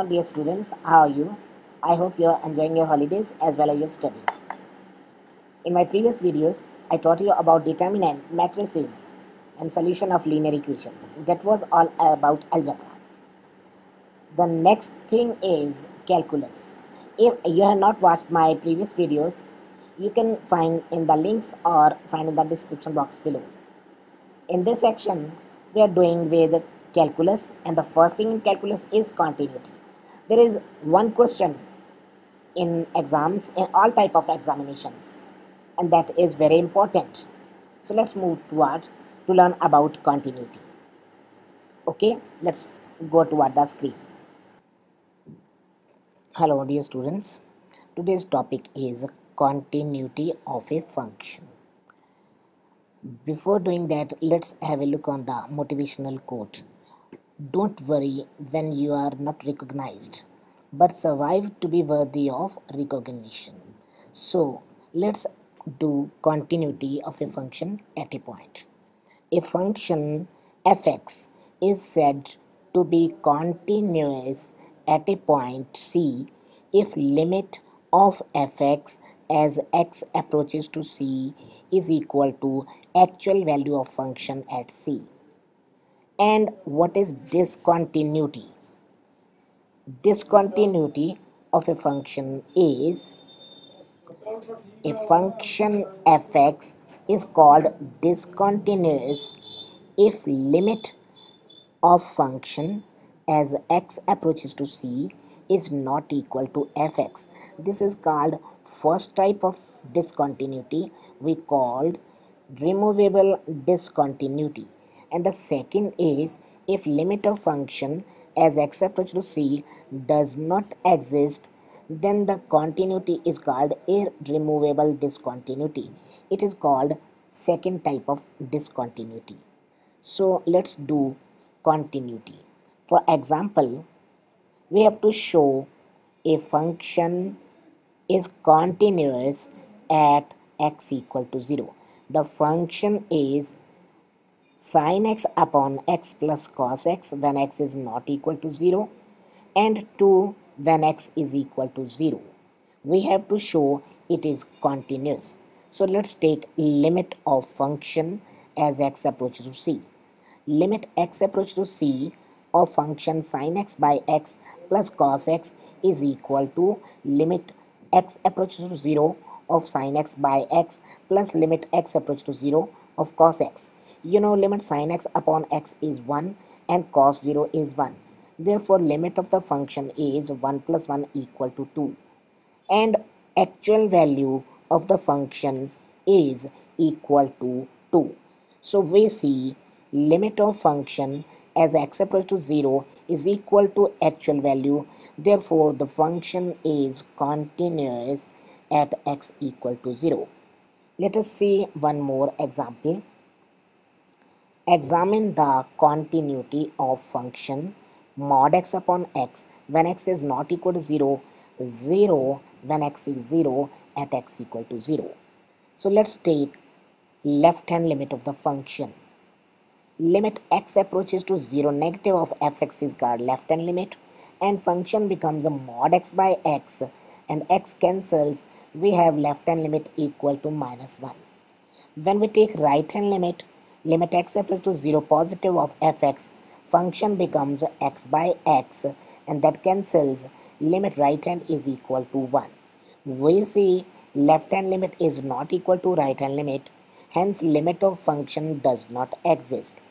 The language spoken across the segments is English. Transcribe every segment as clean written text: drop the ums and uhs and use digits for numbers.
dear students, how are you? I hope you are enjoying your holidays as well as your studies. In my previous videos, I taught you about determinant, matrices, and solution of linear equations. That was all about algebra. The next thing is calculus. If you have not watched my previous videos, you can find in the links or find in the description box below. In this section, we are doing with calculus, and the first thing in calculus is continuity. There is one question in exams, in all type of examinations, and that is very important. So let's move toward to learn about continuity. Okay, let's go toward the screen. Hello dear students, today's topic is continuity of a function. Before doing that, let's have a look on the motivational quote. Don't worry when you are not recognized, but survive to be worthy of recognition. So let's do continuity of a function at a point. A function fx is said to be continuous at a point C if limit of fx as x approaches to C is equal to actual value of function at C. And what is discontinuity? Discontinuity of a function is a function fx is called discontinuous if limit of function as x approaches to C is not equal to fx. This is called first type of discontinuity, we called removable discontinuity. And the second is if limit of function as x approaches to C does not exist, then the continuity is called irremovable discontinuity. It is called second type of discontinuity. So let's do continuity. For example, we have to show a function is continuous at x equal to 0. The function is sin x upon x plus cos x when x is not equal to 0 and 2 when x is equal to 0. We have to show it is continuous. So let's take limit of function as x approaches to C. Limit x approaches to C of function sin x by x plus cos x is equal to limit x approaches to 0 of sin x by x plus limit x approaches to 0 of cos x. You know, limit sin x upon x is 1 and cos 0 is 1. Therefore, limit of the function is 1 plus 1 equal to 2. And actual value of the function is equal to 2. So we see limit of function as x approaches to 0 is equal to actual value. Therefore, the function is continuous at x equal to 0. Let us see one more example. Examine the continuity of function mod x upon x when x is not equal to 0, 0 when x is 0 at x equal to 0. So let's take left hand limit of the function. Limit x approaches to 0 negative of fx is called left hand limit, and function becomes a mod x by x and x cancels. We have left hand limit equal to minus 1. When we take right hand limit, limit x approaches to 0 positive of fx, function becomes x by x and that cancels. Limit right hand is equal to 1. We see left hand limit is not equal to right hand limit, hence limit of function does not exist.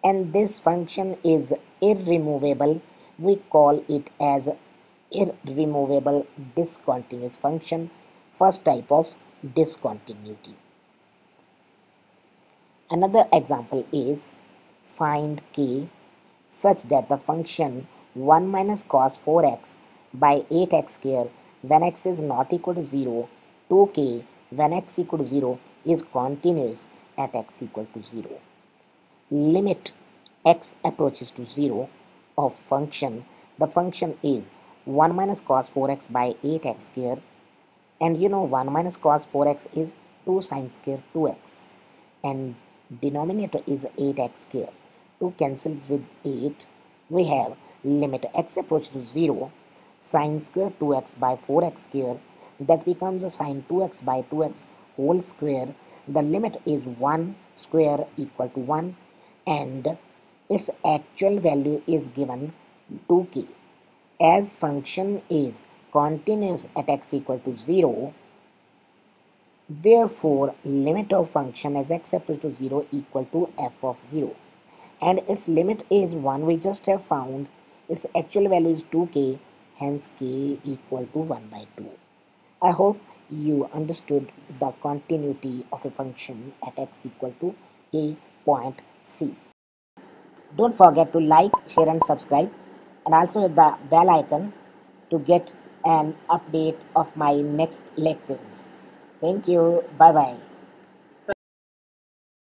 And this function is irremovable. We call it as irremovable discontinuous function, first type of discontinuity. Another example is find k such that the function 1 minus cos 4x by 8x square when x is not equal to 0, 2k when x equal to 0 is continuous at x equal to 0. Limit x approaches to 0 of function, the function is 1 minus cos 4x by 8x square, and you know 1 minus cos 4x is 2 sin square 2x and denominator is 8x square. 2 cancels with 8. We have limit x approach to 0, sine square 2x by 4x square, that becomes a sine 2x by 2x whole square. The limit is 1 square equal to 1, and its actual value is given 2k. As function is continuous at x equal to 0, therefore limit of function as x approach to 0 equal to f of 0, and its limit is 1. We just have found its actual value is 2k, hence k equal to 1 by 2. I hope you understood the continuity of a function at x equal to a point C. Don't forget to like, share and subscribe, and also hit the bell icon to get an update of my next lectures. Thank you. Bye bye.